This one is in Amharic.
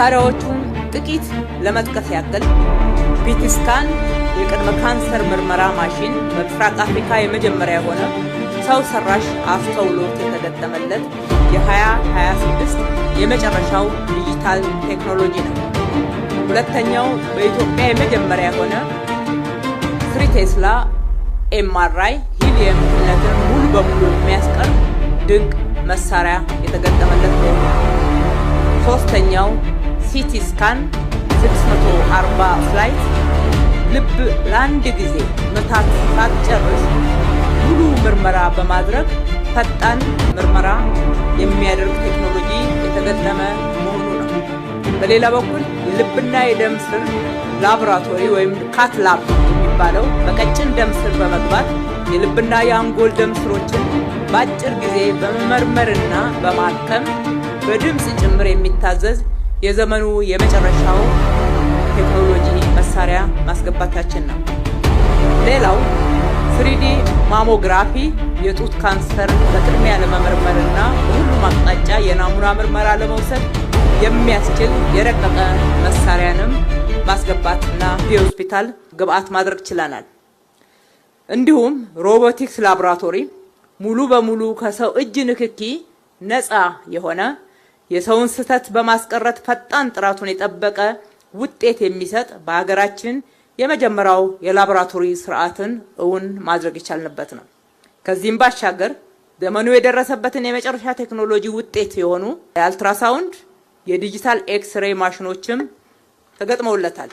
መሳሪያዎቹን ጥቂት ለመጥቀስ ያክል ሲቲ ስካን የቅድመ ካንሰር ምርመራ ማሽን በምስራቅ አፍሪካ የመጀመሪያ የሆነ ሰው ሰራሽ አስተውሎት የተገጠመለት የ2026 የመጨረሻው ዲጂታል ቴክኖሎጂ ነው። ሁለተኛው በኢትዮጵያ የመጀመሪያ የሆነ 3 ቴስላ ኤምአርአይ ሂሊየም ክምችትን ሙሉ በሙሉ የሚያስቀር ድንቅ መሳሪያ የተገጠመለት ነው። ሶስተኛው ሲቲ ስካን 640 ፍላይት ልብ ለአንድ ጊዜ ምታት ሳትጨርስ ሙሉ ምርመራ በማድረግ ፈጣን ምርመራ የሚያደርግ ቴክኖሎጂ የተገጠመ መሆኑ ነው። በሌላ በኩል የልብና የደም ስር ላቦራቶሪ ወይም ካት ላብ የሚባለው በቀጭን ደም ስር በመግባት የልብና የአንጎል ደም ስሮችን በአጭር ጊዜ በመመርመርና በማከም በድምጽ ጭምር የሚታዘዝ የዘመኑ የመጨረሻው ቴክኖሎጂ መሳሪያ ማስገባታችን ነው። ሌላው 3D ማሞግራፊ የጡት ካንሰር በቅድሚያ ለመመርመርና በሁሉም አቅጣጫ የናሙና ምርመራ ለመውሰድ የሚያስችል የረቀቀ መሳሪያንም ማስገባትና የሆስፒታል ግብአት ማድረግ ችለናል። እንዲሁም ሮቦቲክስ ላቦራቶሪ ሙሉ በሙሉ ከሰው እጅ ንክኪ ነፃ የሆነ የሰውን ስህተት በማስቀረት ፈጣን ጥራቱን የጠበቀ ውጤት የሚሰጥ በሀገራችን የመጀመሪያው የላቦራቶሪ ስርዓትን እውን ማድረግ የቻልንበት ነው። ከዚህም ባሻገር ዘመኑ የደረሰበትን የመጨረሻ ቴክኖሎጂ ውጤት የሆኑ የአልትራሳውንድ የዲጂታል ኤክስሬይ ማሽኖችም ተገጥመውለታል።